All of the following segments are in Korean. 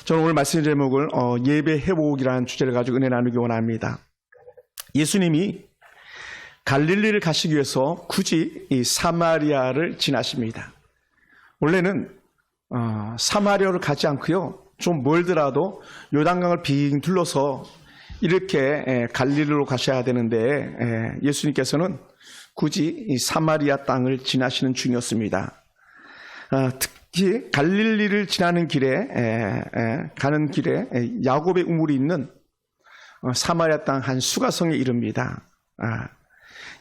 저는 오늘 말씀 제목을 예배 회복이라는 주제를 가지고 은혜 나누기 원합니다. 예수님이 갈릴리를 가시기 위해서 굳이 이 사마리아를 지나십니다. 원래는 사마리아를 가지 않고요, 좀 멀더라도 요단강을 빙 둘러서 이렇게 갈릴리로 가셔야 되는데 예수님께서는 굳이 이 사마리아 땅을 지나시는 중이었습니다. 특히 갈릴리를 지나는 길에 가는 길에 야곱의 우물이 있는 사마리아 땅 한 수가성에 이릅니다.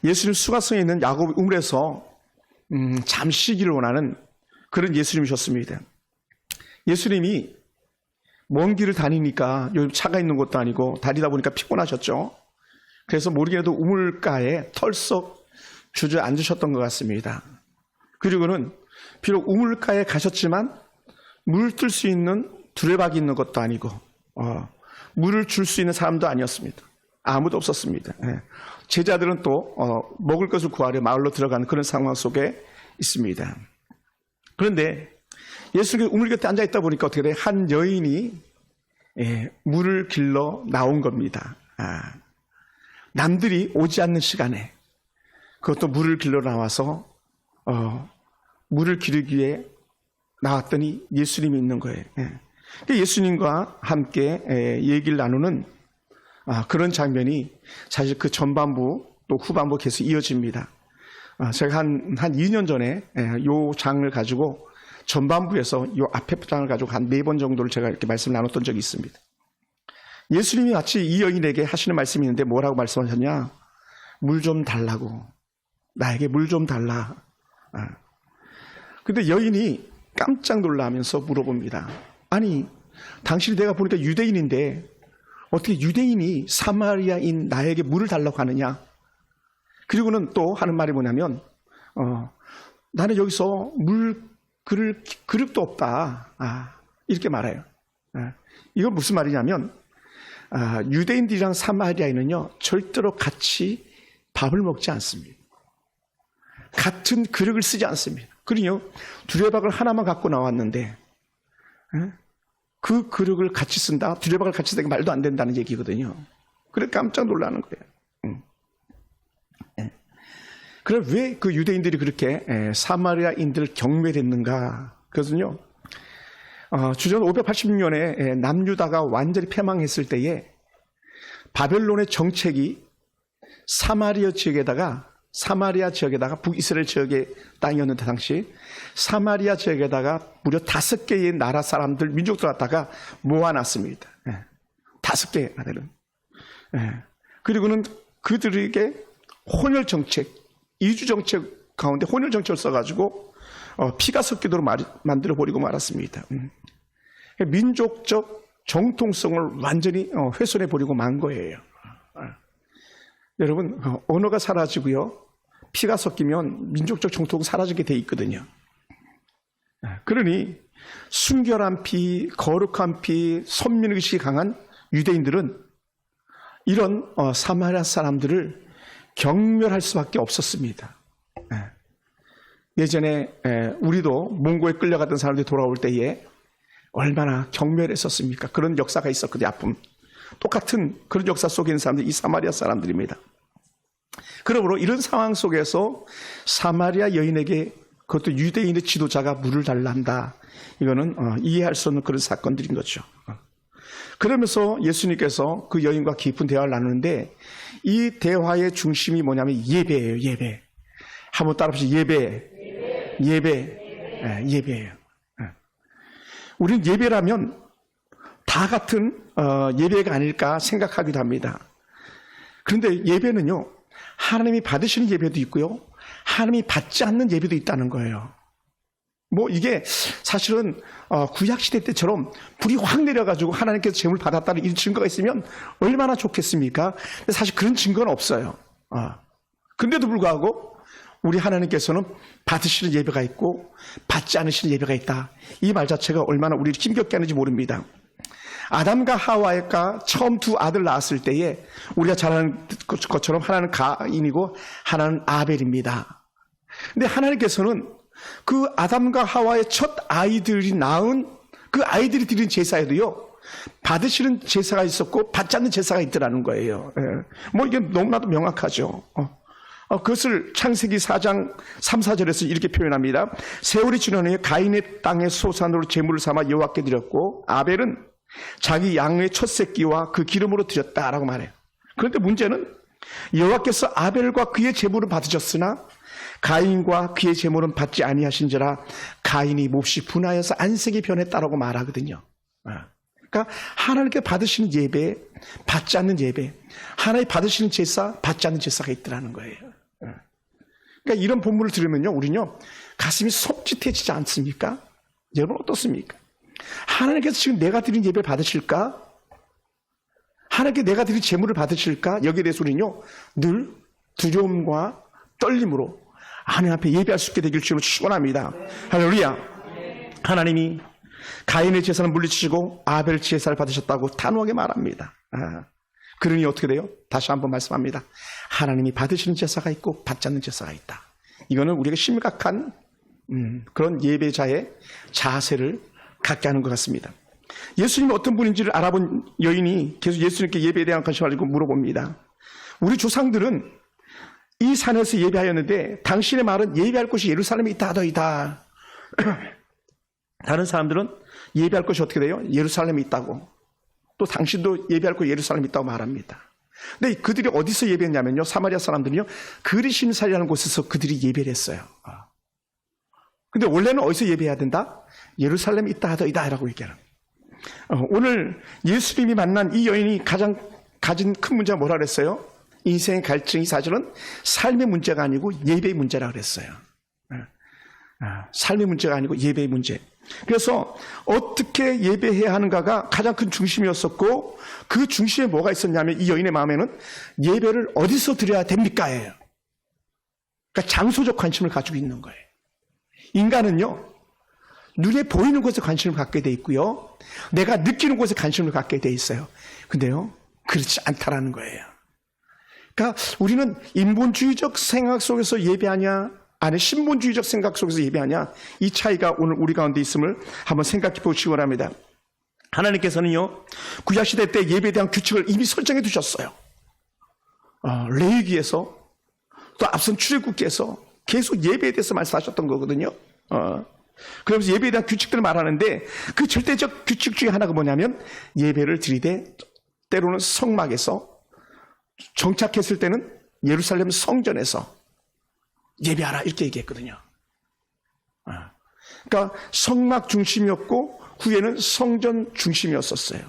예수님 수가성에 있는 야곱의 우물에서 잠시 쉬기를 원하는 그런 예수님이셨습니다. 예수님이 먼 길을 다니니까 요즘 차가 있는 것도 아니고 다니다 보니까 피곤하셨죠. 그래서 모르게도 우물가에 털썩 주저앉으셨던 것 같습니다. 그리고는 비록 우물가에 가셨지만 물 뜰 수 있는 두레박이 있는 것도 아니고 물을 줄 수 있는 사람도 아니었습니다. 아무도 없었습니다. 제자들은 또 먹을 것을 구하려 마을로 들어가는 그런 상황 속에 있습니다. 그런데 예수님이 우물 곁에 앉아있다 보니까 어떻게 돼요? 한 여인이 물을 길러 나온 겁니다. 남들이 오지 않는 시간에 그것도 물을 길러 나와서 물을 기르기 위해 나왔더니 예수님이 있는 거예요. 예수님과 함께 얘기를 나누는 그런 장면이 사실 그 전반부 또 후반부 계속 이어집니다. 제가 한 2년 전에 요 장을 가지고 전반부에서 요 앞에 장을 가지고 한 4번 정도를 제가 이렇게 말씀을 나눴던 적이 있습니다. 예수님이 마치 이 여인에게 하시는 말씀이 있는데 뭐라고 말씀하셨냐? 물 좀 달라고. 나에게 물 좀 달라. 근데 여인이 깜짝 놀라면서 물어봅니다. 아니, 당신이 내가 보니까 유대인인데 어떻게 유대인이 사마리아인 나에게 물을 달라고 하느냐? 그리고는 또 하는 말이 뭐냐면 나는 여기서 물 그릇도 없다. 이렇게 말해요. 이건 무슨 말이냐면 유대인들이랑 사마리아인은요 절대로 같이 밥을 먹지 않습니다. 같은 그릇을 쓰지 않습니다. 그러니요 두레박을 하나만 갖고 나왔는데 그 그릇을 같이 쓴다? 두레박을 같이 쓰는 게 말도 안 된다는 얘기거든요. 그래 깜짝 놀라는 거예요. 그럼 왜 그 유대인들이 그렇게 사마리아인들을 경멸했는가? 그것은요, 주전 586년에 남유다가 완전히 패망했을 때에 바벨론의 정책이 사마리아 지역에다가 북이스라엘 지역의 땅이었는데 당시 사마리아 지역에다가 무려 5개의 나라 사람들, 민족들 갖다가 모아놨습니다. 5개의 나라들은. 그리고는 그들에게 혼혈 정책, 이주 정책 가운데 혼혈 정책을 써가지고 피가 섞이도록 만들어버리고 말았습니다. 민족적 정통성을 완전히 훼손해버리고 만 거예요. 여러분, 언어가 사라지고요, 피가 섞이면 민족적 정통은 사라지게 돼 있거든요. 그러니 순결한 피, 거룩한 피, 선민의식이 강한 유대인들은 이런 사마리아 사람들을 경멸할 수밖에 없었습니다. 예전에 우리도 몽고에 끌려갔던 사람들이 돌아올 때에 얼마나 경멸했었습니까? 그런 역사가 있었거든요. 아픔. 똑같은 그런 역사 속에 있는 사람들이 이 사마리아 사람들입니다. 그러므로 이런 상황 속에서 사마리아 여인에게 그것도 유대인의 지도자가 물을 달라 한다. 이거는 이해할 수 없는 그런 사건들인 거죠. 그러면서 예수님께서 그 여인과 깊은 대화를 나누는데 이 대화의 중심이 뭐냐면 예배예요. 예배. 한번 따라 보시죠. 예배예요. 우리는 예배라면 다 같은 예배가 아닐까 생각하기도 합니다. 그런데 예배는요, 하나님이 받으시는 예배도 있고요, 하나님이 받지 않는 예배도 있다는 거예요. 이게 사실은 구약시대 때처럼 불이 확 내려가지고 하나님께서 제물 받았다는 이 증거가 있으면 얼마나 좋겠습니까? 근데 사실 그런 증거는 없어요. 근데도 불구하고 우리 하나님께서는 받으시는 예배가 있고 받지 않으시는 예배가 있다. 이 말 자체가 얼마나 우리를 힘겹게 하는지 모릅니다. 아담과 하와가 처음 두 아들 낳았을 때에 우리가 잘 아는 것처럼 하나는 가인이고 하나는 아벨입니다. 근데 하나님께서는 그 아담과 하와의 첫 아이들이 낳은 그 아이들이 드린 제사에도요, 받으시는 제사가 있었고 받지 않는 제사가 있더라는 거예요. 뭐 이게 너무나도 명확하죠. 그것을 창세기 4장 3, 4절에서 이렇게 표현합니다. 세월이 지나니 가인의 땅의 소산으로 제물을 삼아 여호와께 드렸고 아벨은 자기 양의 첫 새끼와 그 기름으로 드렸다라고 말해요. 그런데 문제는 여호와께서 아벨과 그의 제물을 받으셨으나 가인과 그의 제물은 받지 아니하신지라 가인이 몹시 분하여서 안색이 변했다라고 말하거든요. 그러니까 하나님께 받으시는 예배, 받지 않는 예배, 하나님 받으시는 제사, 받지 않는 제사가 있더라는 거예요. 그러니까 이런 본문을 들으면요, 우리는요 가슴이 섬찟해지지 않습니까? 여러분 어떻습니까? 하나님께서 지금 내가 드린 예배를 받으실까? 하나님께 내가 드린 제물을 받으실까? 여기에 대해서 우리는요 늘 두려움과 떨림으로 하나님 앞에 예배할 수 있게 되길 주님을 축원합니다. 할렐루야. 하나님이 가인의 제사를 물리치시고 아벨 제사를 받으셨다고 단호하게 말합니다. 그러니 어떻게 돼요? 다시 한번 말씀합니다. 하나님이 받으시는 제사가 있고 받지 않는 제사가 있다. 이거는 우리가 심각한 그런 예배자의 자세를 갖게 하는 것 같습니다. 예수님이 어떤 분인지를 알아본 여인이 계속 예수님께 예배에 대한 관심을 가지고 물어봅니다. 우리 조상들은 이 산에서 예배하였는데 당신의 말은 예배할 곳이 예루살렘에 있다 하더이다. 다른 사람들은 예배할 곳이 어떻게 돼요? 예루살렘에 있다고. 또 당신도 예배할 곳이 예루살렘에 있다고 말합니다. 근데 그들이 어디서 예배했냐면요, 사마리아 사람들은요 그리심살이라는 곳에서 그들이 예배를 했어요. 근데 원래는 어디서 예배해야 된다? 예루살렘에 있다 하더이다 라고 얘기하는. 오늘 예수님이 만난 이 여인이 가장 가진 큰 문제가 뭐라 그랬어요? 인생의 갈증이 사실은 삶의 문제가 아니고 예배의 문제라 그랬어요. 삶의 문제가 아니고 예배의 문제. 그래서 어떻게 예배해야 하는가가 가장 큰 중심이었었고, 그 중심에 뭐가 있었냐면 이 여인의 마음에는 예배를 어디서 드려야 됩니까? 예요. 그러니까 장소적 관심을 가지고 있는 거예요. 인간은요 눈에 보이는 곳에 관심을 갖게 돼 있고요, 내가 느끼는 곳에 관심을 갖게 돼 있어요. 근데요 그렇지 않다라는 거예요. 그러니까 우리는 인본주의적 생각 속에서 예배하냐, 아니 신본주의적 생각 속에서 예배하냐, 이 차이가 오늘 우리 가운데 있음을 한번 생각해 보시기 바랍니다. 하나님께서는요 구약시대 때 예배에 대한 규칙을 이미 설정해 두셨어요. 레위기에서 또 앞선 출애굽기에서 계속 예배에 대해서 말씀하셨던 거거든요. 그러면서 예배에 대한 규칙들을 말하는데 그 절대적 규칙 중에 하나가 뭐냐면 예배를 드리되 때로는 성막에서, 정착했을 때는 예루살렘 성전에서 예배하라 이렇게 얘기했거든요. 그러니까 성막 중심이었고 후에는 성전 중심이었었어요.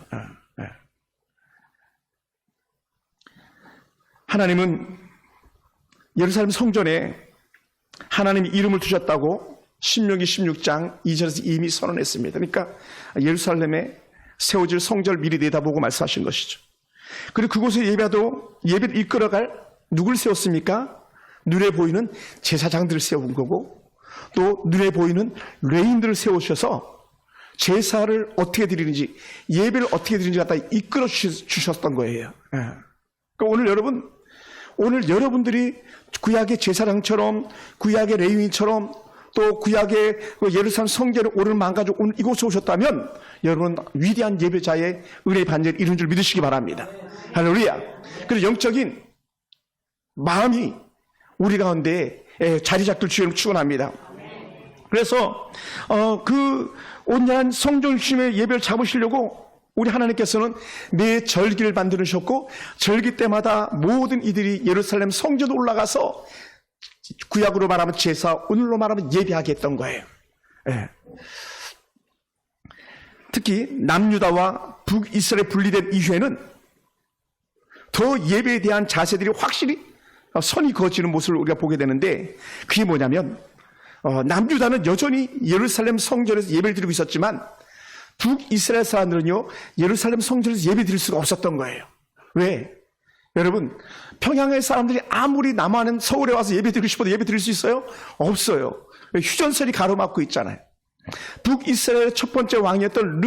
하나님은 예루살렘 성전에 하나님이 이름을 두셨다고 신명기 16장 2절에서 이미 선언했습니다. 그러니까 예루살렘에 세워질 성전을 미리 내다보고 말씀하신 것이죠. 그리고 그곳에 예배를 이끌어갈 누굴 세웠습니까? 눈에 보이는 제사장들을 세운 거고, 또 눈에 보이는 레인들을 세우셔서 제사를 어떻게 드리는지, 예배를 어떻게 드리는지 갖다 이끌어 주셨던 거예요. 그러니까 오늘 여러분들이 구약의 제사장처럼, 구약의 레위인처럼, 또 구약의 예루살렘 성전을 오늘 망가지고 오늘 이곳에 오셨다면 여러분 위대한 예배자의 은혜의 반열을 이룬 줄 믿으시기 바랍니다. 할렐루야. 그래서 영적인 마음이 우리 가운데 자리 잡길 주님을 축원합니다. 그래서 그 온전한 성전 중심의 예배를 잡으시려고 우리 하나님께서는 매 절기를 만드셨고, 절기 때마다 모든 이들이 예루살렘 성전에 올라가서 구약으로 말하면 제사, 오늘로 말하면 예배하게 했던 거예요. 특히 남유다와 북이스라엘 분리된 이후에는 더 예배에 대한 자세들이 확실히 선이 그어지는 모습을 우리가 보게 되는데, 그게 뭐냐면 남유다는 여전히 예루살렘 성전에서 예배를 드리고 있었지만 북이스라엘 사람들은요 예루살렘 성전에서 예배 드릴 수가 없었던 거예요. 왜? 여러분, 평양의 사람들이 아무리 남한은 서울에 와서 예배 드리고 싶어도 예배 드릴 수 있어요? 없어요. 휴전선이 가로막고 있잖아요. 북이스라엘의 첫 번째 왕이었던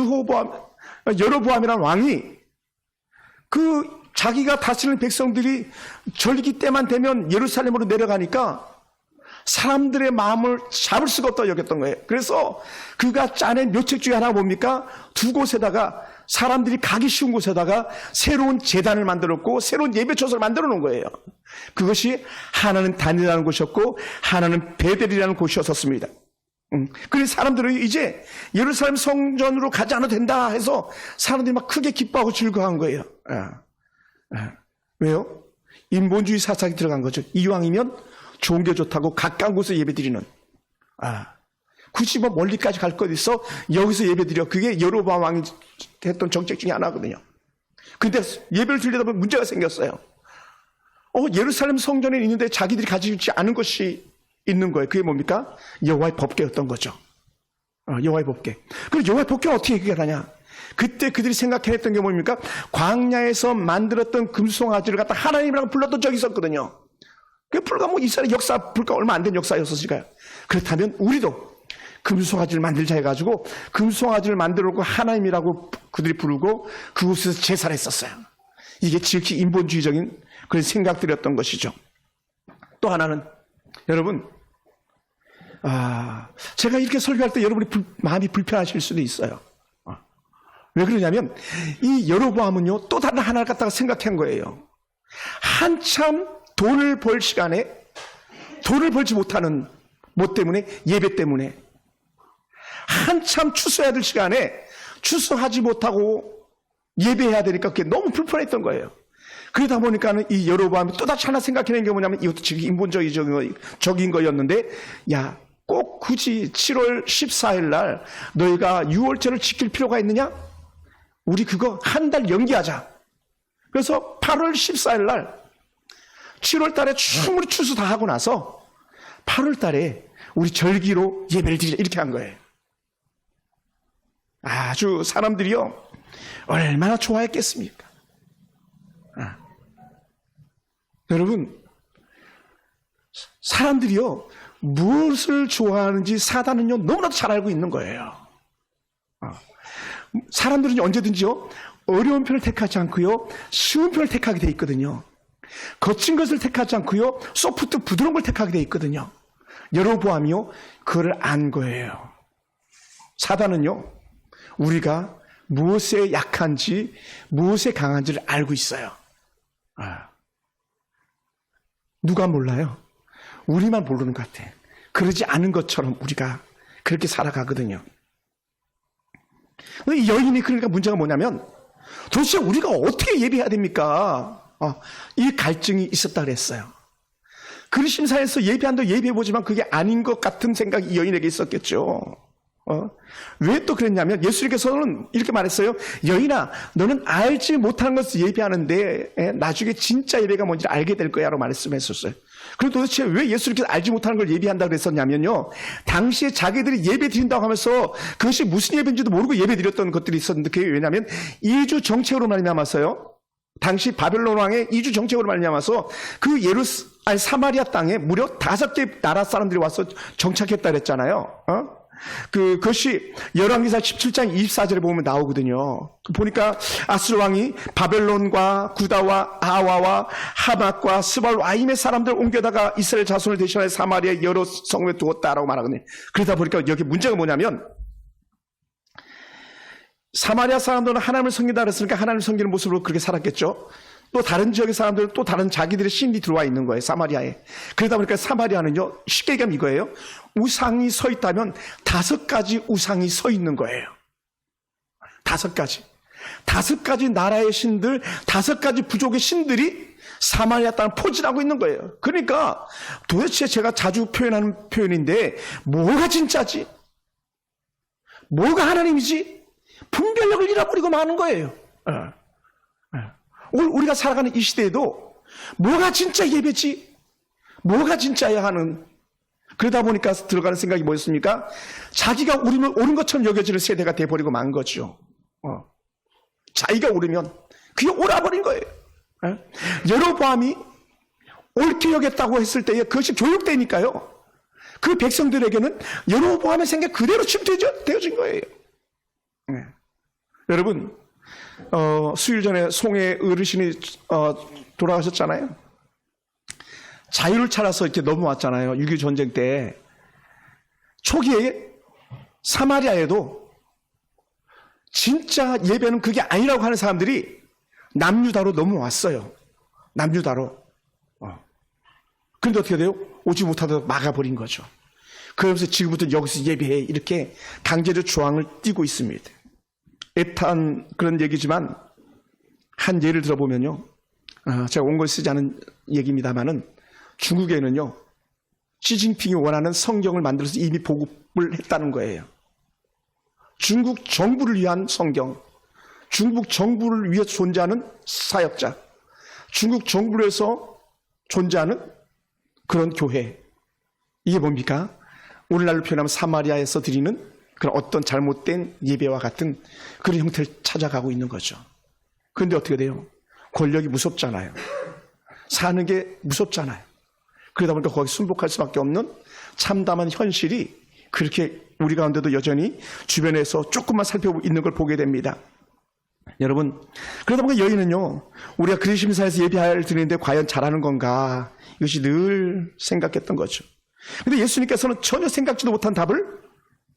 여로보암이라는 왕이 그 자기가 다스리는 백성들이 절기 때만 되면 예루살렘으로 내려가니까 사람들의 마음을 잡을 수가 없다고 여겼던 거예요. 그래서 그가 짜낸 묘책 중에 하나가 뭡니까? 두 곳에다가 사람들이 가기 쉬운 곳에다가 새로운 제단을 만들었고 새로운 예배처소를 만들어 놓은 거예요. 그것이 하나는 단이라는 곳이었고 하나는 베델이라는 곳이었습니다. 그래서 사람들은 이제 예루살렘 성전으로 가지 않아도 된다 해서 사람들이 막 크게 기뻐하고 즐거워한 거예요. 왜요? 인본주의 사상이 들어간 거죠. 이왕이면 좋은 게 좋다고 가까운 곳에 예배드리는. 굳이 뭐 멀리까지 갈 것 있어 여기서 예배드려. 그게 여로보암 왕이 했던 정책 중에 하나거든요. 근데 예배를 드리다 보면 문제가 생겼어요. 예루살렘 성전에 있는데 자기들이 가지지 않은 것이 있는 거예요. 그게 뭡니까? 여호와의 법궤였던 거죠. 여호와의 법궤. 그럼 여호와의 법궤는 어떻게 해결하냐? 그때 그들이 생각해냈던 게 뭡니까? 광야에서 만들었던 금송아지를 갖다 하나님이라고 불렀던 적이 있었거든요. 그게 불과 뭐 이스라엘 역사, 불과 얼마 안 된 역사였으니까요. 그렇다면 우리도 금송아지를 만들자 해가지고 금송아지를 만들어놓고 하나님이라고 그들이 부르고 그곳에서 제사를 했었어요. 이게 지극히 인본주의적인 그런 생각들이었던 것이죠. 또 하나는 여러분, 제가 이렇게 설교할 때 여러분이 마음이 불편하실 수도 있어요. 왜 그러냐면 이 여로보암은요 또 다른 하나를 갖다가 생각한 거예요. 한참 돈을 벌 시간에 돈을 벌지 못하는 뭐 때문에? 예배 때문에. 한참 추수해야 될 시간에 추수하지 못하고 예배해야 되니까 그게 너무 불편했던 거예요. 그러다 보니까는 이 여로보암이 또다시 하나 생각해낸 게 뭐냐면 이것도 지금 인본적인 거였는데, 야, 꼭 굳이 7월 14일 날 너희가 6월절을 지킬 필요가 있느냐? 우리 그거 한 달 연기하자. 그래서 8월 14일 날 7월 달에 충분히 추수 다 하고 나서 8월 달에 우리 절기로 예배를 드리자 이렇게 한 거예요. 아주 사람들이요 얼마나 좋아했겠습니까? 여러분, 사람들이요 무엇을 좋아하는지 사단은요 너무나도 잘 알고 있는 거예요. 사람들은 언제든지요 어려운 편을 택하지 않고요 쉬운 편을 택하게 돼 있거든요. 거친 것을 택하지 않고요 소프트 부드러운 걸 택하게 돼 있거든요. 여로보암이요 그걸 안 거예요. 사단은요 우리가 무엇에 약한지 무엇에 강한지를 알고 있어요. 누가 몰라요? 우리만 모르는 것 같아. 그러지 않은 것처럼 우리가 그렇게 살아가거든요. 이 여인이 그러니까 문제가 뭐냐면 도대체 우리가 어떻게 예배해야 됩니까? 이 갈증이 있었다 그랬어요. 그리심사에서 예배한다고 예배해보지만 그게 아닌 것 같은 생각이 이 여인에게 있었겠죠. 왜 또 그랬냐면 예수님께서는 이렇게 말했어요. 여인아, 너는 알지 못하는 것을 예배하는데 나중에 진짜 예배가 뭔지를 알게 될 거야 라고 말씀했었어요. 그럼 도대체 왜 예수님께서 알지 못하는 걸 예배한다고 그랬었냐면요, 당시에 자기들이 예배 드린다고 하면서 그것이 무슨 예배인지도 모르고 예배 드렸던 것들이 있었는데, 그게 왜냐하면 이주 정책으로 말미암아서요, 당시 바벨론 왕의 이주 정책으로 말미암아서 그 사마리아 땅에 무려 5개 나라 사람들이 와서 정착했다 그랬잖아요. 그것이 열왕기사 17장 24절에 보면 나오거든요. 보니까 아수르 왕이 바벨론과 구다와 아와와 하맛과 스발 와임의 사람들 옮겨다가 이스라엘 자손을 대신하여 사마리아 여러 성읍에 두었다라고 말하거든요. 그러다 보니까 여기 문제가 뭐냐면 사마리아 사람들은 하나님을 섬긴다 그랬으니까 하나님을 섬기는 모습으로 그렇게 살았겠죠. 또 다른 지역의 사람들은 또 다른 자기들의 신이 들어와 있는 거예요, 사마리아에. 그러다 보니까 사마리아는요, 쉽게 얘기하면 이거예요. 우상이 서 있다면 5가지 우상이 서 있는 거예요. 5가지. 5가지 나라의 신들, 5가지 부족의 신들이 사마리아 땅을 포진하고 있는 거예요. 그러니까 도대체 제가 자주 표현하는 표현인데 뭐가 진짜지? 뭐가 하나님이지? 분별력을 잃어버리고 마는 거예요. 오늘 우리가 살아가는 이 시대에도 뭐가 진짜 예배지? 뭐가 진짜야 하는, 그러다 보니까 들어가는 생각이 뭐였습니까? 자기가 옳은 것처럼 여겨지는 세대가 돼버리고 만 거죠. 자기가 옳으면 그게 옳아버린 거예요. 여로보암이 옳게 여겼다고 했을 때에 그것이 교육되니까요. 그 백성들에게는 여로보암의 생각 그대로 침투되어진 거예요. 여러분, 수일 전에 송해 어르신이 돌아가셨잖아요. 자유를 찾아서 이렇게 넘어왔잖아요. 6.25 전쟁 때. 초기에 사마리아에도 진짜 예배는 그게 아니라고 하는 사람들이 남유다로 넘어왔어요. 남유다로. 그런데 어떻게 돼요? 오지 못하도록 막아버린 거죠. 그러면서 지금부터 여기서 예배해 이렇게 강제로 조항을 띄고 있습니다. 애탄 그런 얘기지만 한 예를 들어보면요. 제가 온 걸 쓰지 않은 얘기입니다만은 중국에는요. 시진핑이 원하는 성경을 만들어서 이미 보급을 했다는 거예요. 중국 정부를 위한 성경, 중국 정부를 위해서 존재하는 사역자, 중국 정부를 위해서 존재하는 그런 교회. 이게 뭡니까? 오늘날로 표현하면 사마리아에서 드리는 그런 어떤 잘못된 예배와 같은 그런 형태를 찾아가고 있는 거죠. 그런데 어떻게 돼요? 권력이 무섭잖아요. 사는 게 무섭잖아요. 그러다 보니까 거기 순복할 수밖에 없는 참담한 현실이 그렇게 우리 가운데도 여전히 주변에서 조금만 살펴보고 있는 걸 보게 됩니다. 여러분, 그러다 보니까 여인은요, 우리가 그리심사에서 예배를 드리는데 과연 잘하는 건가? 이것이 늘 생각했던 거죠. 근데 예수님께서는 전혀 생각지도 못한 답을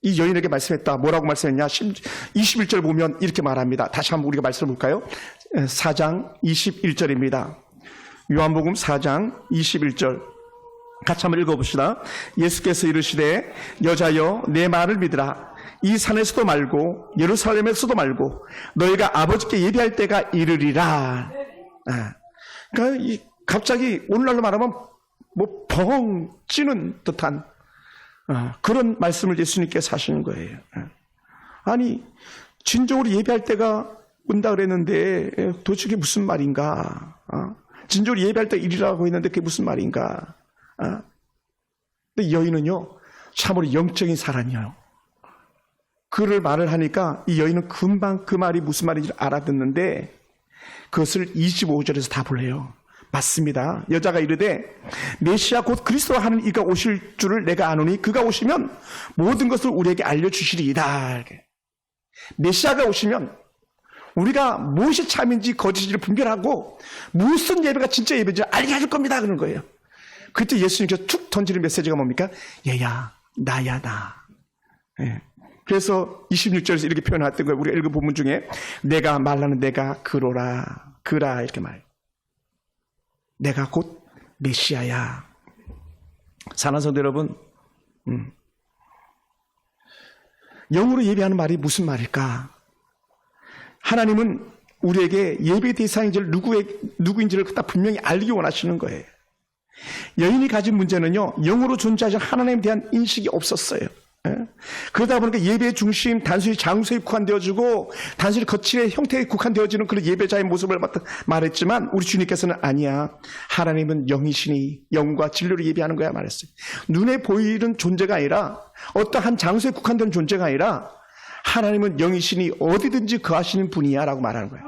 이 여인에게 말씀했다. 뭐라고 말씀했냐? 21절 보면 이렇게 말합니다. 다시 한번 우리가 말씀을 볼까요? 4장 21절입니다. 요한복음 4장 21절. 같이 한번 읽어봅시다. 예수께서 이르시되 여자여 내 말을 믿으라. 이 산에서도 말고 예루살렘에서도 말고 너희가 아버지께 예배할 때가 이르리라. 그러니까 갑자기 오늘날로 말하면 뭐 벙 찌는 듯한 그런 말씀을 예수님께서 하시는 거예요. 아니 진정으로 예배할 때가 온다 그랬는데 도대체 그게 무슨 말인가? 진정으로 예배할 때 이르라고 했는데 그게 무슨 말인가? 근데 여인은요 참으로 영적인 사람이에요. 그를 말을 하니까 이 여인은 금방 그 말이 무슨 말인지 알아듣는데 그것을 25절에서 답을 해요. 맞습니다. 여자가 이르되 메시아 곧 그리스도라 하는 이가 오실 줄을 내가 아노니 그가 오시면 모든 것을 우리에게 알려주시리이다. 메시아가 오시면 우리가 무엇이 참인지 거짓인지를 분별하고 무슨 예배가 진짜 예배인지 알게 해줄 겁니다. 그런 거예요. 그때 예수님께서 툭 던지는 메시지가 뭡니까? 얘야 나야 나. 그래서 26절에서 이렇게 표현했던 거예요. 우리가 읽은 본문 중에 내가 말하는 내가 그로라 그라 이렇게 말해요. 내가 곧 메시아야. 사랑하는 성도 여러분, 영으로 예배하는 말이 무슨 말일까? 하나님은 우리에게 예배 대상인지를 누구인지를 다 분명히 알기 원하시는 거예요. 여인이 가진 문제는요, 영으로 존재하신 하나님에 대한 인식이 없었어요. 그러다 보니까 예배의 중심, 단순히 장소에 국한되어지고 단순히 거칠의 형태에 국한되어지는 그런 예배자의 모습을 말했지만 우리 주님께서는 아니야. 하나님은 영이시니 영과 진리로 예배하는 거야 말했어요. 눈에 보이는 존재가 아니라 어떠한 장소에 국한되는 존재가 아니라 하나님은 영이시니 어디든지 거하시는 분이야 라고 말하는 거야.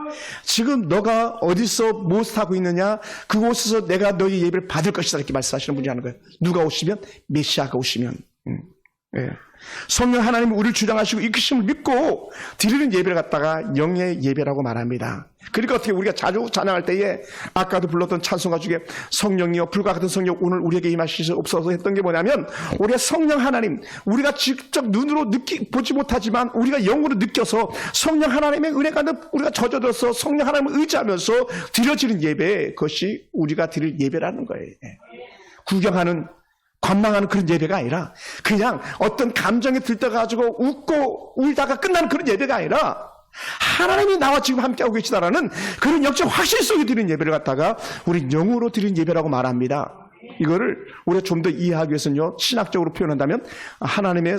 지금 너가 어디서 무엇을 하고 있느냐, 그곳에서 내가 너희 예배를 받을 것이다 이렇게 말씀하시는 분이 하는 거예요. 누가 오시면? 메시아가 오시면. 성령 하나님이 우리를 주장하시고 이끄심을 믿고 드리는 예배를 갖다가 영의 예배라고 말합니다. 그러니까 어떻게 우리가 자주 찬양할 때에 아까도 불렀던 찬송가 중에 성령이여 불과 같은 성령 오늘 우리에게 임하시옵소서 했던 게 뭐냐면 우리가 성령 하나님, 우리가 직접 눈으로 보지 못하지만 우리가 영으로 느껴서 성령 하나님의 은혜가 우리가 젖어들어서 성령 하나님을 의지하면서 드려지는 예배, 그것이 우리가 드릴 예배라는 거예요. 구경하는 관망하는 그런 예배가 아니라 그냥 어떤 감정에 들떠가지고 웃고 울다가 끝나는 그런 예배가 아니라 하나님이 나와 지금 함께하고 계시다라는 그런 영적 확신 속에 드리는 예배를 갖다가 우리 영으로 드리는 예배라고 말합니다. 이거를 우리가 좀 더 이해하기 위해서는요, 신학적으로 표현한다면 하나님의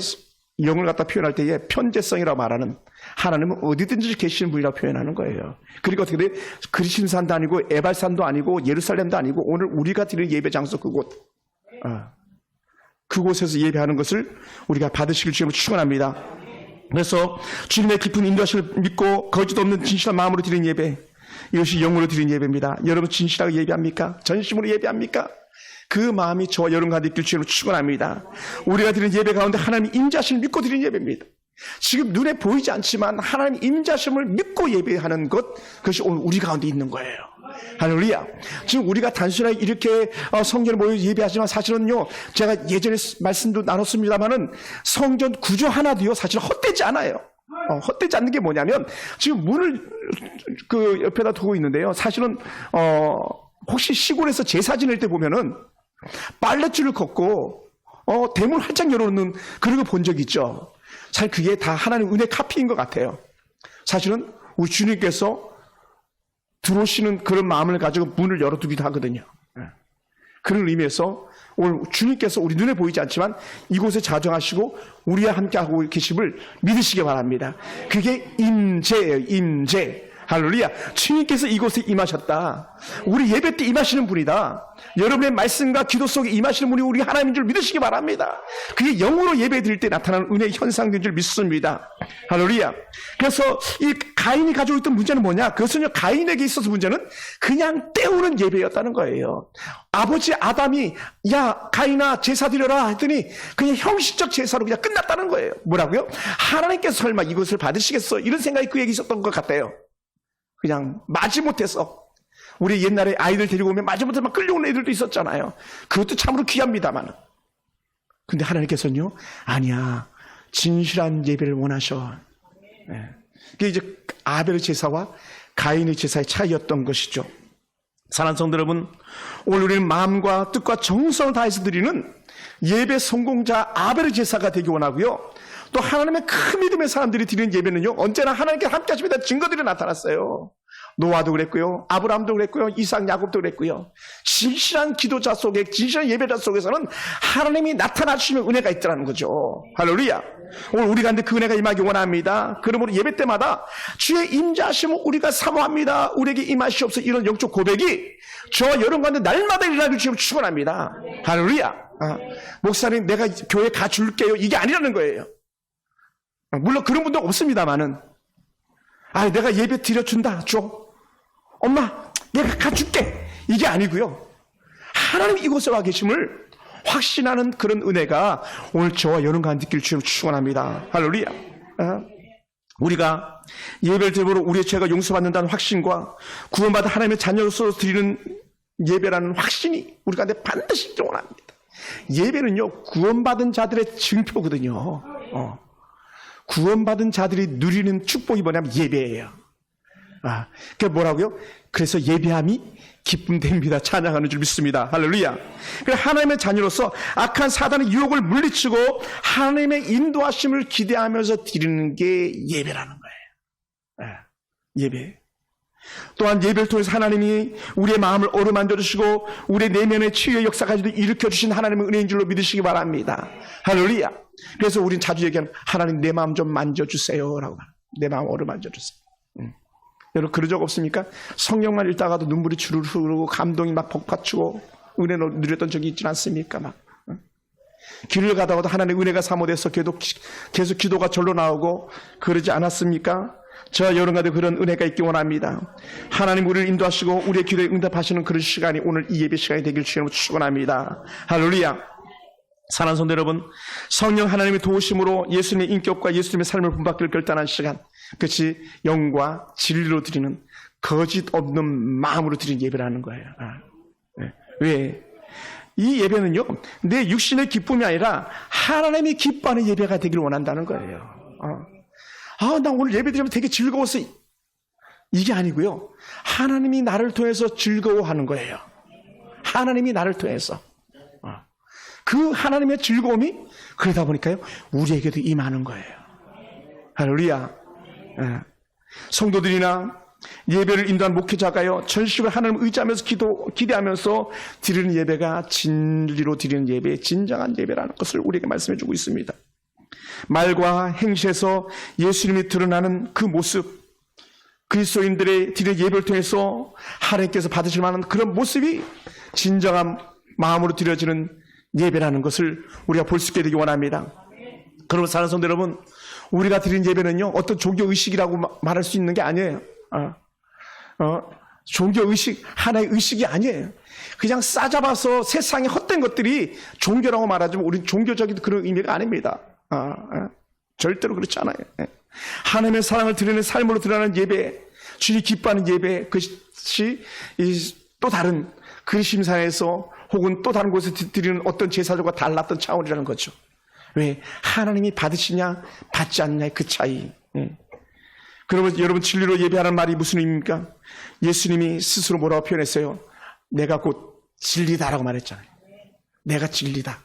영을 갖다 표현할 때에 편재성이라고 말하는, 하나님은 어디든지 계시는 분이라고 표현하는 거예요. 그리고 어떻게 돼? 그리심산도 아니고 에발산도 아니고 예루살렘도 아니고 오늘 우리가 드리는 예배 장소 그곳에서 예배하는 것을 우리가 받으시길 주님으로 축원합니다. 그래서 주님의 깊은 인도하심을 믿고 거짓 없는 진실한 마음으로 드리는 예배, 이것이 영으로 드리는 예배입니다. 여러분 진실하게 예배합니까? 전심으로 예배합니까? 그 마음이 저와 여러분 가운데 있길 주님으로 축원합니다. 우리가 드리는 예배 가운데 하나님의 임자심을 믿고 드리는 예배입니다. 지금 눈에 보이지 않지만 하나님의 임자심을 믿고 예배하는 것, 그것이 오늘 우리 가운데 있는 거예요. 할렐루야. 지금 우리가 단순하게 이렇게 성전에 모여 예배하지만 사실은요, 제가 예전에 말씀도 나눴습니다만은 성전 구조 하나도요, 사실 헛되지 않아요. 헛되지 않는 게 뭐냐면, 지금 문을 그 옆에다 두고 있는데요. 사실은, 혹시 시골에서 제사 지낼 때 보면은 빨랫줄을 걷고, 대문 활짝 열어놓는 그런 거 본 적 있죠. 사실 그게 다 하나님 은혜 카피인 것 같아요. 사실은 우리 주님께서 들어오시는 그런 마음을 가지고 문을 열어두기도 하거든요. 그런 의미에서 오늘 주님께서 우리 눈에 보이지 않지만 이곳에 자정하시고 우리와 함께하고 계심을 믿으시기 바랍니다. 그게 임재예요. 임재. 할렐루야. 주님께서 이곳에 임하셨다. 우리 예배 때 임하시는 분이다. 여러분의 말씀과 기도 속에 임하시는 분이 우리 하나님인 줄 믿으시기 바랍니다. 그게 영으로 예배 드릴 때 나타나는 은혜의 현상인 줄 믿습니다. 할렐루야. 그래서 이 가인이 가지고 있던 문제는 뭐냐? 그것은요, 가인에게 있어서 문제는 그냥 때우는 예배였다는 거예요. 아버지 아담이 야 가인아 제사 드려라 했더니 그냥 형식적 제사로 그냥 끝났다는 거예요. 뭐라고요? 하나님께서 설마 이것을 받으시겠어? 이런 생각이 그에게 있었던 것 같아요. 그냥 마지못해서 우리 옛날에 아이들 데리고 오면 마지못해서 막 끌려오는 애들도 있었잖아요. 그것도 참으로 귀합니다만, 근데 하나님께서는요, 아니야, 진실한 예배를 원하셔. 그게 이제 아벨의 제사와 가인의 제사의 차이였던 것이죠. 사랑하는 성도 여러분, 오늘 우리는 마음과 뜻과 정성을 다해서 드리는 예배 성공자 아벨의 제사가 되기 원하고요, 또 하나님의 큰 믿음의 사람들이 드리는 예배는요, 언제나 하나님께 함께 하십니다 증거들이 나타났어요. 노아도 그랬고요, 아브라함도 그랬고요, 이삭, 야곱도 그랬고요. 진실한 기도자 속에, 진실한 예배자 속에서는 하나님이 나타나시는 은혜가 있더라는 거죠. 할렐루야. 오늘 우리 가운데 그 은혜가 임하기 원합니다. 그러므로 예배 때마다 주의 임재하심을 우리가 사모합니다. 우리에게 임하시옵소서. 이런 영적 고백이 저와 여러분 가운데 날마다 일어나길 주님 축원합니다. 할렐루야. 목사님 내가 교회 가줄게요, 이게 아니라는 거예요. 물론 그런 분도 없습니다만은, 내가 예배 드려준다, 줘. 엄마, 내가 가줄게. 이게 아니고요. 하나님 이곳에 와 계심을 확신하는 그런 은혜가 오늘 저와 여러분 가운데 있기를 주님 축원합니다. 할렐루야. 우리가 예배를 드림으로 우리의 죄가 용서받는다는 확신과 구원받은 하나님의 자녀로서 드리는 예배라는 확신이 우리 가운데 반드시 있기를 원합니다. 예배는요, 구원받은 자들의 증표거든요. 구원받은 자들이 누리는 축복이 뭐냐면 예배예요. 그게 뭐라고요? 그래서 예배함이 기쁨됩니다. 찬양하는 줄 믿습니다. 할렐루야. 하나님의 자녀로서 악한 사단의 유혹을 물리치고 하나님의 인도하심을 기대하면서 드리는 게 예배라는 거예요. 예배. 또한 예배를 통해서 하나님이 우리의 마음을 어루만져 주시고 우리의 내면의 치유의 역사까지도 일으켜 주신 하나님의 은혜인 줄로 믿으시기 바랍니다. 할렐루야. 그래서 우린 자주 얘기하는, 하나님 내 마음 좀 만져주세요 라고. 내 마음 어루만져 주세요. 여러분 그런 적 없습니까? 성경만 읽다가도 눈물이 주르르 흐르고 감동이 막 복받치고 은혜를 누렸던 적이 있지 않습니까? 막 길을 가다가도 하나님의 은혜가 사모돼서 계속 기도가 절로 나오고 그러지 않았습니까? 저와 여러분 가운데 그런 은혜가 있기 원합니다. 하나님 우리를 인도하시고 우리의 기도에 응답하시는 그런 시간이 오늘 이 예배 시간이 되길 주님으로 축원합니다. 할렐루야. 사랑하는 성도 여러분, 성령 하나님의 도우심으로 예수님의 인격과 예수님의 삶을 본받기를 결단한 시간, 그것이 영과 진리로 드리는 거짓 없는 마음으로 드리는 예배라는 거예요. 왜? 이 예배는요, 내 육신의 기쁨이 아니라 하나님이 기뻐하는 예배가 되기를 원한다는 거예요. 나 오늘 예배 드리면 되게 즐거웠어. 이게 아니고요, 하나님이 나를 통해서 즐거워하는 거예요. 하나님이 나를 통해서. 그 하나님의 즐거움이 그러다 보니까요, 우리에게도 임하는 거예요. 할렐루야. 성도들이나 예배를 인도한 목회자가요, 전심을 하나님을 의지하면서 기대하면서 드리는 예배가 진리로 드리는 예배, 진정한 예배라는 것을 우리에게 말씀해 주고 있습니다. 말과 행실에서 예수님이 드러나는 그 모습, 그리스도인들의 드리는 예배를 통해서 하나님께서 받으실 만한 그런 모습이 진정한 마음으로 드려지는 예배라는 것을 우리가 볼 수 있게 되기 원합니다. 그러면 사랑하는 성도 여러분, 우리가 드리는 예배는요, 어떤 종교의식이라고 말할 수 있는 게 아니에요. 종교의식, 하나의 의식이 아니에요. 그냥 싸잡아서 세상에 헛된 것들이 종교라고 말하지만 우리는 종교적인 그런 의미가 아닙니다. 절대로 그렇지 않아요. 하나님의 사랑을 드리는 삶으로 드러나는 예배, 주님 기뻐하는 예배, 그것이 것이 또 다른 근심상에서 혹은 또 다른 곳에서 드리는 어떤 제사들과 달랐던 차원이라는 거죠. 왜? 하나님이 받으시냐 받지 않느냐의 그 차이. 그러면 여러분 진리로 예배하는 말이 무슨 의미입니까? 예수님이 스스로 뭐라고 표현했어요? 내가 곧 진리다라고 말했잖아요. 내가 진리다.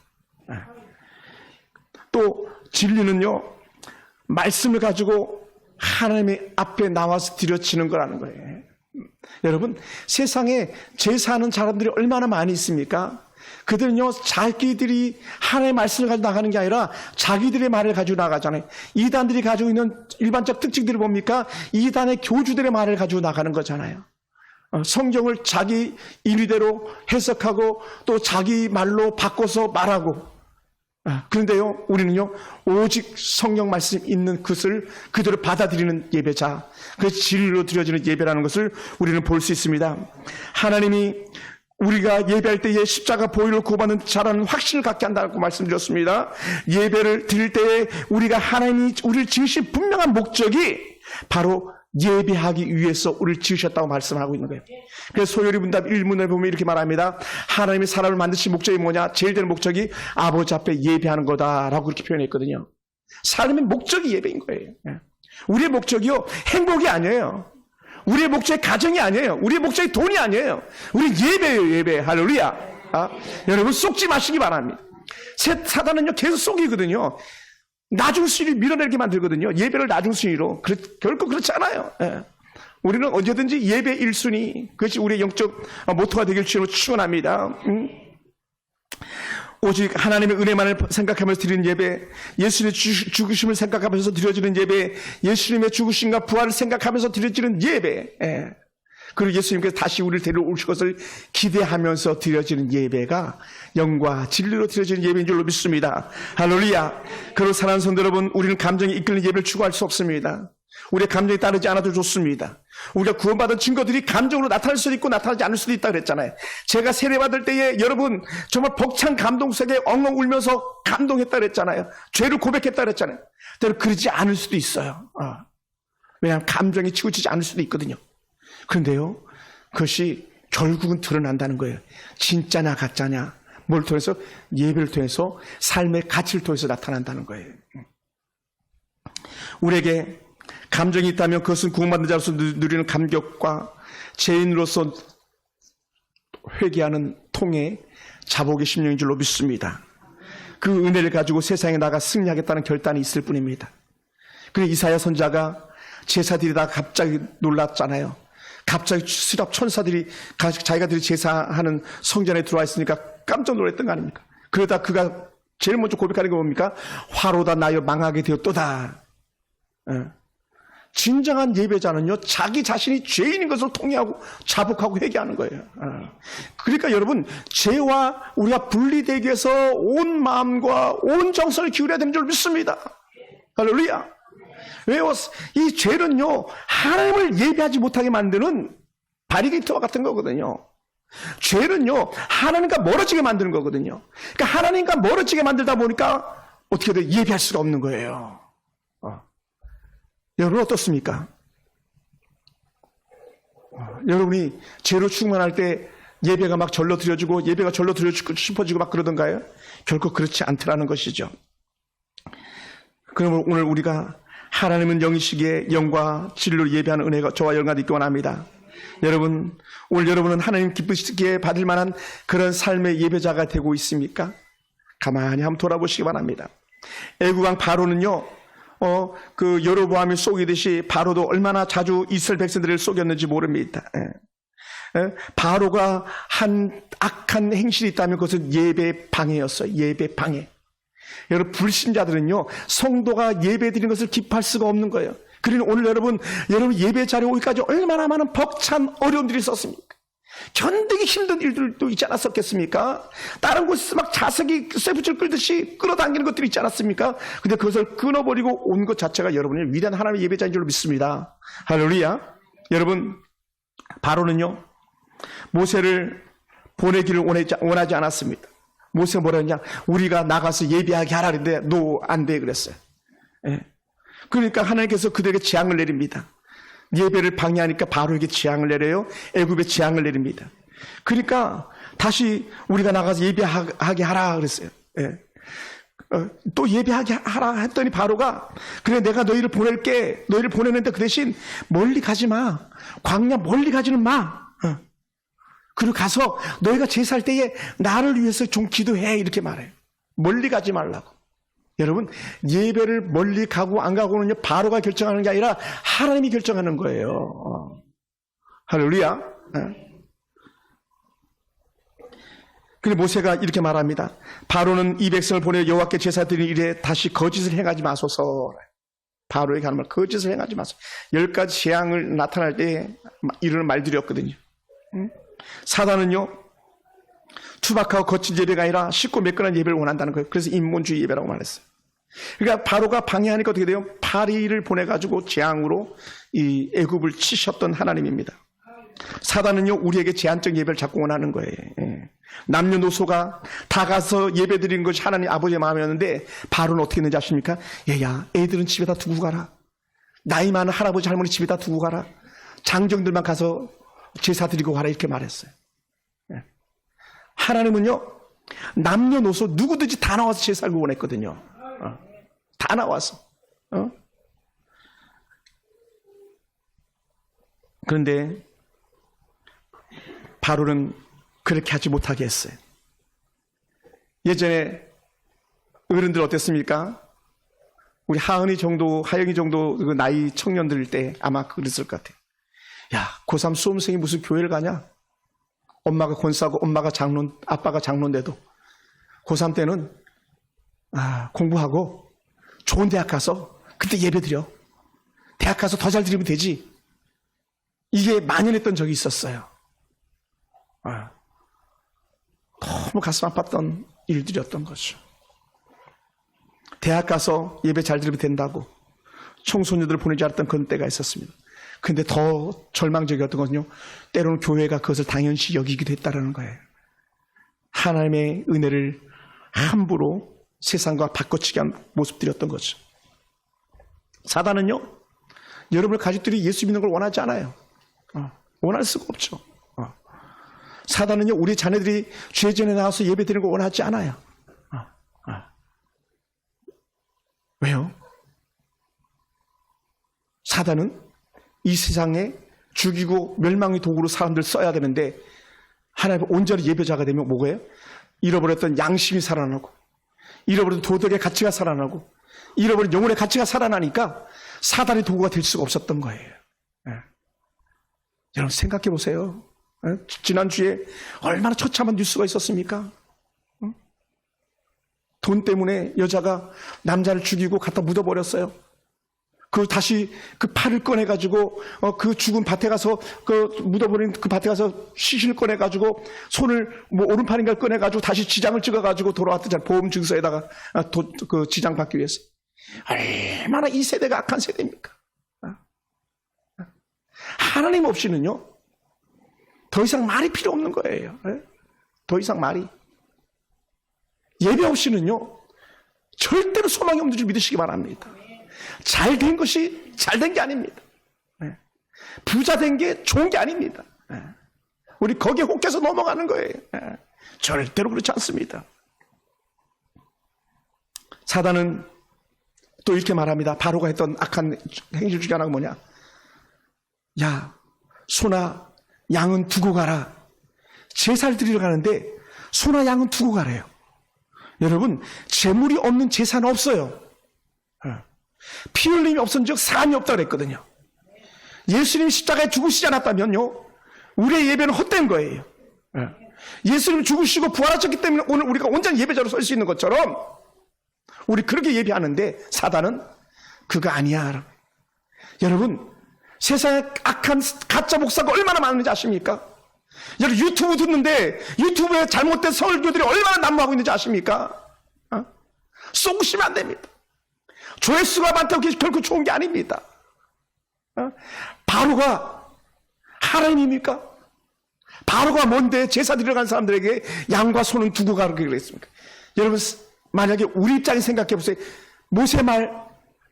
또 진리는요, 말씀을 가지고 하나님의 앞에 나와서 드려지는 거라는 거예요. 여러분, 세상에 제사하는 사람들이 얼마나 많이 있습니까? 그들은요, 자기들이 하나님의 말씀을 가지고 나가는 게 아니라 자기들의 말을 가지고 나가잖아요. 이단들이 가지고 있는 일반적 특징들을 봅니까? 이단의 교주들의 말을 가지고 나가는 거잖아요. 성경을 자기 인위대로 해석하고 또 자기 말로 바꿔서 말하고. 그런데요, 우리는요, 오직 성경 말씀 있는 것을 그대로 받아들이는 예배자, 그 진리로 드려지는 예배라는 것을 우리는 볼 수 있습니다. 하나님이 우리가 예배할 때에 십자가 보혈을 구원받는 자라는 확신을 갖게 한다고 말씀드렸습니다. 예배를 드릴 때에 우리가 하나님이 우리를 지으신 분명한 목적이 바로 예배하기 위해서 우리를 지으셨다고 말씀하고 있는 거예요. 그래서 소요리 문답 1문을 보면 이렇게 말합니다. 하나님이 사람을 만드신 목적이 뭐냐? 제일 되는 목적이 아버지 앞에 예배하는 거다라고 그렇게 표현했거든요. 사람의 목적이 예배인 거예요. 우리의 목적이요, 행복이 아니에요. 우리의 목적이 가정이 아니에요. 우리의 목적이 돈이 아니에요. 우리 예배예요, 예배. 할렐루야. 여러분 속지 마시기 바랍니다. 사단은요 계속 속이거든요. 나중순위를 밀어내게 만들거든요. 예배를 나중순위로. 결코 그렇지 않아요. 우리는 언제든지 예배 1순위, 그것이 우리의 영적 모토가 되길 주로 축원합니다. 오직 하나님의 은혜만을 생각하면서 드리는 예배, 예수님의 죽으심을 생각하면서 드려지는 예배, 예수님의 죽으심과 부활을 생각하면서 드려지는 예배, 그리고 예수님께서 다시 우리를 데려오실 것을 기대하면서 드려지는 예배가 영과 진리로 드려지는 예배인 줄로 믿습니다. 할렐루야. 그리고 사랑하는 성도 여러분, 우리는 감정이 이끄는 예배를 추구할 수 없습니다. 우리의 감정이 따르지 않아도 좋습니다. 우리가 구원받은 증거들이 감정으로 나타날 수도 있고 나타나지 않을 수도 있다고 그랬잖아요. 제가 세례받을 때에 여러분 정말 벅찬 감동 속에 엉엉 울면서 감동했다고 그랬잖아요. 죄를 고백했다고 그랬잖아요. 때로 그러지 않을 수도 있어요. 왜냐하면 감정이 치우치지 않을 수도 있거든요. 그런데요, 그것이 결국은 드러난다는 거예요. 진짜냐 가짜냐, 뭘 통해서? 예배를 통해서, 삶의 가치를 통해서 나타난다는 거예요. 우리에게 감정이 있다면 그것은 구원받는 자로서 누리는 감격과 죄인으로서 회개하는 통해 자복의 심령인 줄로 믿습니다. 그 은혜를 가지고 세상에 나가 승리하겠다는 결단이 있을 뿐입니다. 그리고 이사야 선지자가 제사들이 다 갑자기 놀랐잖아요. 갑자기 수랍 천사들이 자기가들이 제사하는 성전에 들어와 있으니까 깜짝 놀랐던 거 아닙니까? 그러다 그가 제일 먼저 고백하는 게 뭡니까? 화로다 나여 망하게 되었도다. 진정한 예배자는요, 자기 자신이 죄인인 것을 통회하고 자복하고 회개하는 거예요. 그러니까 여러분, 죄와 우리가 분리되기 위해서 온 마음과 온 정성을 기울여야 되는 줄 믿습니다. 할렐루야. 왜요? 이 죄는요, 하나님을 예배하지 못하게 만드는 바리게이트와 같은 거거든요. 죄는요, 하나님과 멀어지게 만드는 거거든요. 그러니까 하나님과 멀어지게 만들다 보니까 어떻게 돼? 예배할 수가 없는 거예요. 여러분 어떻습니까? 여러분이 죄로 충만할 때 예배가 막 절로 드려지고 예배가 절로 드려지고 싶어지고 막 그러던가요? 결코 그렇지 않더라는 것이죠. 그러면 오늘 우리가 하나님은 영이시기에 영과 진리로 예배하는 은혜가 저와 여러분과 있기 원합니다. 여러분, 오늘 여러분은 하나님 기쁘시기에 받을 만한 그런 삶의 예배자가 되고 있습니까? 가만히 한번 돌아보시기 바랍니다. 애국왕 바로는요, 그 여로보암이 속이듯이 바로도 얼마나 자주 이스라엘 백성들을 속였는지 모릅니다. 바로가 한 악한 행실이 있다면 그것은 예배 방해였어요. 예배 방해. 여러분, 불신자들은요, 성도가 예배 드리는 것을 기뻐할 수가 없는 거예요. 그러니 오늘 여러분 예배 자리에 오기까지 얼마나 많은 벅찬 어려움들이 있었습니까? 견디기 힘든 일들도 있지 않았었겠습니까? 다른 곳에서 막 자석이 쇠붙을 끌듯이 끌어당기는 것들이 있지 않았습니까? 근데 그것을 끊어버리고 온 것 자체가 여러분의 위대한 하나님의 예배자인 줄로 믿습니다. 할렐루야. 여러분, 바로는요, 모세를 보내기를 원하지 않았습니다. 모세가 뭐라 했냐? 우리가 나가서 예배하게 하라 그랬는데 너 안 돼 그랬어요. 그러니까 하나님께서 그들에게 재앙을 내립니다. 예배를 방해하니까 바로에게 재앙을 내려요. 애굽에 재앙을 내립니다. 그러니까 다시 우리가 나가서 예배하게 하라 그랬어요. 예. 또 예배하게 하라 했더니 바로가 그래 내가 너희를 보낼게. 너희를 보내는데 그 대신 멀리 가지 마. 광야 멀리 가지는 마. 그리고 가서 너희가 제사할 때에 나를 위해서 좀 기도해 이렇게 말해요. 멀리 가지 말라고. 여러분 예배를 멀리 가고 안 가고는요 바로가 결정하는 게 아니라 하나님이 결정하는 거예요. 할렐루야. 그리고 모세가 이렇게 말합니다. 바로는 이 백성을 보내 여호와께 제사 드리는 일에 다시 거짓을 행하지 마소서. 바로에게 하는 말 거짓을 행하지 마소서. 10가지 재앙을 나타날 때 이르는 말들이었거든요. 사단은요 투박하고 거친 예배가 아니라 쉽고 매끈한 예배를 원한다는 거예요. 그래서 인본주의 예배라고 말했어요. 그러니까 바로가 방해하니까 어떻게 돼요? 파리를 보내가지고 재앙으로 이 애굽을 치셨던 하나님입니다. 사단은요 우리에게 제한적 예배를 자꾸 원하는 거예요. 남녀노소가 다 가서 예배 드리는 것이 하나님 아버지의 마음이었는데 바로는 어떻게 했는지 아십니까? 얘야 애들은 집에다 두고 가라. 나이 많은 할아버지 할머니 집에다 두고 가라. 장정들만 가서 제사 드리고 가라 이렇게 말했어요. 하나님은요 남녀노소 누구든지 다 나와서 제사를 원했거든요. 다 나와서. 그런데 바로는 그렇게 하지 못하게 했어요. 예전에 어른들 어땠습니까? 우리 하은이 정도, 하영이 정도 그 나이 청년들 때 아마 그랬을 것 같아요. 야, 고3 수험생이 무슨 교회를 가냐? 엄마가 권사고 엄마가 장로인, 아빠가 장로인데도 고3 때는 공부하고 좋은 대학 가서 그때 예배 드려. 대학 가서 더 잘 드리면 되지. 이게 만연했던 적이 있었어요. 너무 가슴 아팠던 일들이었던 거죠. 대학 가서 예배 잘 드리면 된다고 청소년들을 보내지 않았던 그런 때가 있었습니다. 근데 더 절망적이었던 것은요, 때로는 교회가 그것을 당연시 여기기도 했다는 거예요. 하나님의 은혜를 함부로 세상과 바꿔치기 한 모습들이었던 거죠. 사단은요, 여러분의 가족들이 예수 믿는 걸 원하지 않아요. 원할 수가 없죠. 사단은요, 우리 자녀들이 죄 전에 나와서 예배 드리는 걸 원하지 않아요. 왜요? 사단은 이 세상에 죽이고 멸망의 도구로 사람들 써야 되는데 하나님 온전히 예배자가 되면 뭐예요? 잃어버렸던 양심이 살아나고 잃어버린 도덕의 가치가 살아나고 잃어버린 영혼의 가치가 살아나니까 사단의 도구가 될 수가 없었던 거예요. 여러분 생각해 보세요. 지난주에 얼마나 처참한 뉴스가 있었습니까? 돈 때문에 여자가 남자를 죽이고 갖다 묻어버렸어요. 그 다시 그 팔을 꺼내가지고 그 죽은 밭에 가서 그 묻어버린 그 밭에 가서 시신을 꺼내가지고 손을 뭐 오른팔인가를 꺼내가지고 다시 지장을 찍어가지고 돌아왔더니 보험 증서에다가 그 지장 받기 위해서. 얼마나 이 세대가 악한 세대입니까? 하나님 없이는요 더 이상 말이 필요 없는 거예요. 더 이상 말이. 예배 없이는요 절대로 소망이 없는 줄 믿으시기 바랍니다. 잘된 것이 잘된 게 아닙니다. 부자 된 게 좋은 게 아닙니다. 우리 거기에 혹해서 넘어가는 거예요. 절대로 그렇지 않습니다. 사단은 또 이렇게 말합니다. 바로가 했던 악한 행실 중에 하나가 뭐냐? 야, 소나 양은 두고 가라. 제사를 드리러 가는데 소나 양은 두고 가래요. 여러분, 재물이 없는 제사는 없어요. 피 흘림이 없은 즉 사람이 없다고 그랬거든요. 예수님이 십자가에 죽으시지 않았다면요 우리의 예배는 헛된 거예요. 예수님이 죽으시고 부활하셨기 때문에 오늘 우리가 온전히 예배자로 설 수 있는 것처럼 우리 그렇게 예배하는데 사단은 그거 아니야. 여러분 세상에 악한 가짜 목사가 얼마나 많은지 아십니까? 여러분 유튜브 듣는데 유튜브에 잘못된 설교들이 얼마나 난무하고 있는지 아십니까? 쏘시면 안 됩니다. 조회수가 많다고 결코 좋은 게 아닙니다. 바로가 하나님입니까? 바로가 뭔데 제사 드리러 간 사람들에게 양과 소는 두고 가라고 그랬습니까? 여러분 만약에 우리 입장에 생각해 보세요. 모세 말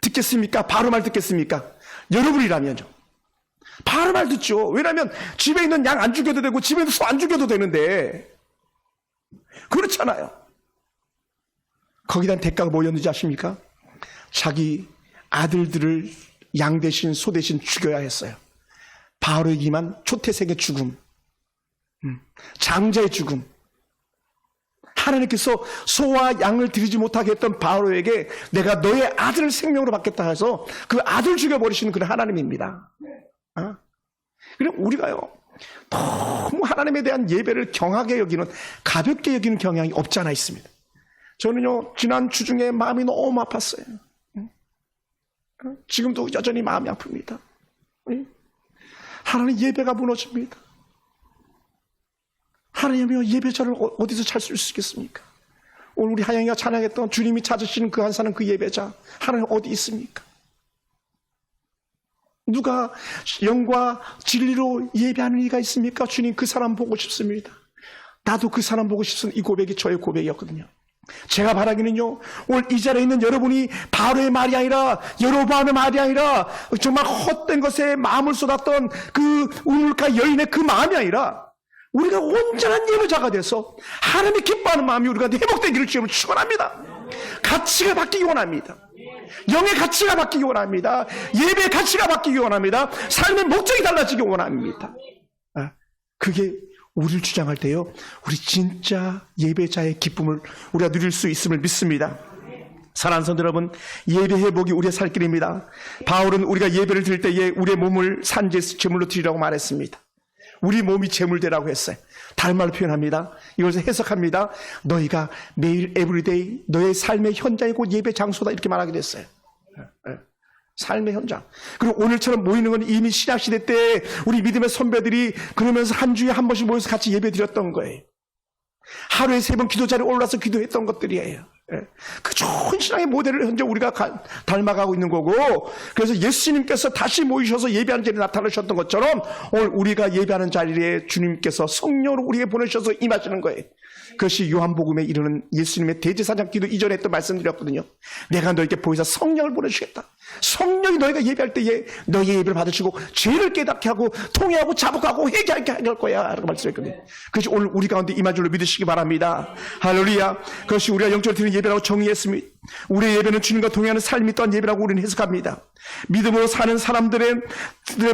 듣겠습니까? 바로 말 듣겠습니까? 여러분이라면요. 바로 말 듣죠. 왜냐하면 집에 있는 양 안 죽여도 되고 집에 있는 소 안 죽여도 되는데 그렇잖아요. 거기에 대한 대가가 뭐였는지 아십니까? 자기 아들들을 양 대신 소 대신 죽여야 했어요. 바로에게만 초태생의 죽음, 장자의 죽음. 하나님께서 소와 양을 드리지 못하게 했던 바로에게 내가 너의 아들을 생명으로 받겠다 해서 그 아들 죽여버리시는 그런 하나님입니다. 그럼 우리가요, 너무 하나님에 대한 예배를 경하게 여기는, 가볍게 여기는 경향이 없지 않아 있습니다. 저는요, 지난 주 중에 마음이 너무 아팠어요. 지금도 여전히 마음이 아픕니다. 하나님 예배가 무너집니다. 하나님이여, 예배자를 어디서 찾을 수 있겠습니까? 오늘 우리 하영이가 찬양했던 주님이 찾으시는 그 한 사람, 그 예배자, 하나님 어디 있습니까? 누가 영과 진리로 예배하는 이가 있습니까? 주님, 그 사람 보고 싶습니다. 나도 그 사람 보고 싶은 이 고백이 저의 고백이었거든요. 제가 바라기는요, 오늘 이 자리에 있는 여러분이 바로의 말이 아니라, 여로보암의 말이 아니라, 정말 헛된 것에 마음을 쏟았던 그 우물가 여인의 그 마음이 아니라, 우리가 온전한 예배자가 돼서 하나님이 기뻐하는 마음이 우리가 회복되기를 주님을 축원합니다. 가치가 바뀌기 원합니다. 영의 가치가 바뀌기 원합니다. 예배의 가치가 바뀌기 원합니다. 삶의 목적이 달라지기 원합니다. 그게 우리를 주장할 때요, 우리 진짜 예배자의 기쁨을 우리가 누릴 수 있음을 믿습니다. 사랑하는 성도 여러분, 예배 회복이 우리의 살 길입니다. 바울은 우리가 예배를 드릴 때에 우리의 몸을 산지 제물로 드리라고 말했습니다. 우리 몸이 제물되라고 했어요. 다른 말로 표현합니다. 이것을 해석합니다. 너희가 매일 에브리데이 너의 삶의 현장이 곧 예배 장소다, 이렇게 말하게 됐어요. 삶의 현장. 그리고 오늘처럼 모이는 건 이미 신약시대 때 우리 믿음의 선배들이 그러면서 한 주에 한 번씩 모여서 같이 예배 드렸던 거예요. 하루에 3번 기도 자리에 올라서 기도했던 것들이에요. 그 좋은 신앙의 모델을 현재 우리가 닮아가고 있는 거고, 그래서 예수님께서 다시 모이셔서 예배하는 자리에 나타나셨던 것처럼 오늘 우리가 예배하는 자리에 주님께서 성령으로 우리에게 보내셔서 임하시는 거예요. 그것이 요한복음에 이르는 예수님의 대제사장 기도 이전에 했던 말씀드렸거든요. 내가 너에게 보이사 성령을 보내주겠다. 성령이 너희가 예배할 때에 너의 예배를 받으시고 죄를 깨닫게 하고 통회하고 자복하고 회개하게 할 거야, 라고 말씀했거든요. 그것이 오늘 우리 가운데 임한 줄로 믿으시기 바랍니다. 할렐루야. 그것이 우리가 영적으로 드리는 예배라고 정의했습니다. 우리의 예배는 주님과 동행하는 삶이 또한 예배라고 우리는 해석합니다. 믿음으로 사는 사람들의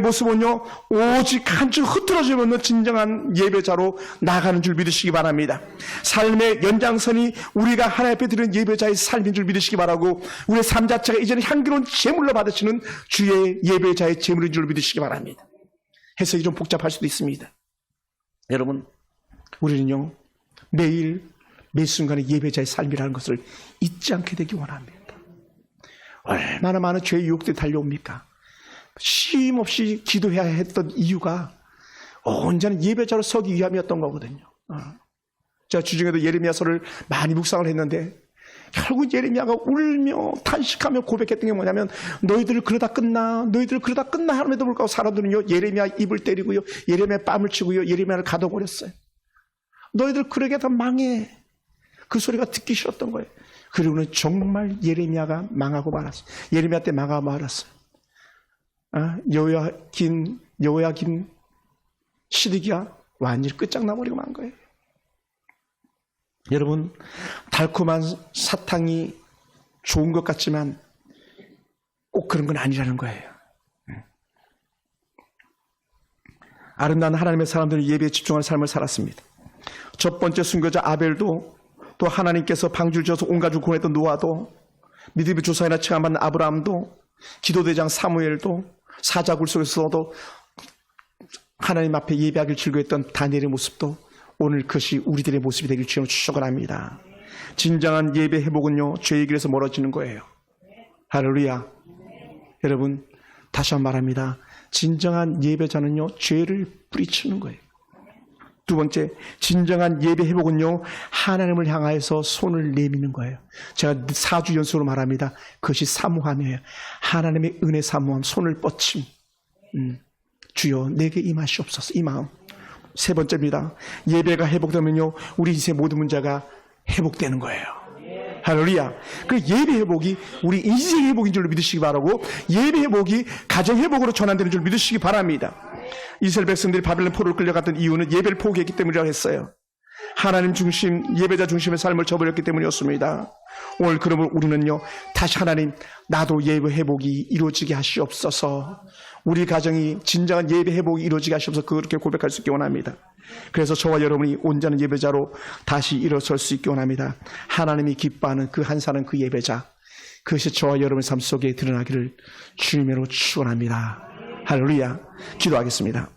모습은요, 오직 한 줄 흐트러짐 없는 진정한 예배자로 나가는 줄 믿으시기 바랍니다. 삶의 연장선이 우리가 하나님 앞에 드리는 예배자의 삶인 줄 믿으시기 바라고, 우리의 삶 자체가 이제는 향기로운 제물로 받으시는 주의 예배자의 제물인 줄 믿으시기 바랍니다. 해석이 좀 복잡할 수도 있습니다. 여러분, 우리는요, 매일 매 순간의 예배자의 삶이라는 것을 잊지 않게 되기 원합니다. 얼마나 많은 죄의 유혹들이 달려옵니까? 쉼없이 기도해야 했던 이유가 온전한 예배자로 서기 위함이었던 거거든요. 제가 주중에도 예레미야서를 많이 묵상을 했는데, 결국 예레미야가 울며 탄식하며 고백했던 게 뭐냐면, 너희들 그러다 끝나, 너희들 그러다 끝나 하면에도 불구하고 사람들은요, 예레미야 입을 때리고요, 예레미야 뺨을 치고요, 예레미야를 가둬버렸어요. 너희들 그러게 다 망해. 그 소리가 듣기 싫었던 거예요. 그리고는 정말 예레미야가 망하고 말았어요. 예레미야 때 망하고 말았어요. 여호야긴 시드기야 완전히 끝장나버리고 만 거예요. 여러분, 달콤한 사탕이 좋은 것 같지만 꼭 그런 건 아니라는 거예요. 아름다운 하나님의 사람들은 예배에 집중하는 삶을 살았습니다. 첫 번째 순교자 아벨도, 또 하나님께서 방주를 지어서 온 가족을 구원했던 노아도, 믿음의 조상이라 칭함받는 아브라함도, 기도대장 사무엘도, 사자굴 속에서도 하나님 앞에 예배하기를 즐거워했던 다니엘의 모습도 오늘 그것이 우리들의 모습이 되길 주님은 축원합니다. 진정한 예배 회복은요, 죄의 길에서 멀어지는 거예요. 할렐루야. 여러분, 다시 한번 말합니다. 진정한 예배자는요, 죄를 뿌리치는 거예요. 두 번째, 진정한 예배 회복은요, 하나님을 향하여서 손을 내미는 거예요. 제가 4주 연속으로 말합니다. 그것이 사모함이에요. 하나님의 은혜 사모함, 손을 뻗침. 주여 내게 임하시옵소서, 이 마음. 세 번째입니다. 예배가 회복되면요, 우리 인생의 모든 문제가 회복되는 거예요. 할렐루야. 그 예배 회복이 우리 인생 회복인 줄 믿으시기 바라고, 예배 회복이 가정 회복으로 전환되는 줄 믿으시기 바랍니다. 이스라엘 백성들이 바벨론 포로로 끌려갔던 이유는 예배를 포기했기 때문이라고 했어요. 하나님 중심, 예배자 중심의 삶을 저버렸기 때문이었습니다. 오늘 그러면 우리는요, 다시 하나님, 나도 예배 회복이 이루어지게 하시옵소서. 우리 가정이 진정한 예배 회복이 이루어지게 하시옵소서. 그렇게 고백할 수 있기 원합니다. 그래서 저와 여러분이 온전한 예배자로 다시 일어설 수 있기 원합니다. 하나님이 기뻐하는 그 한 사람, 그 예배자, 그것이 저와 여러분의 삶 속에 드러나기를 주님으로 축원합니다. 할렐루야. 기도하겠습니다.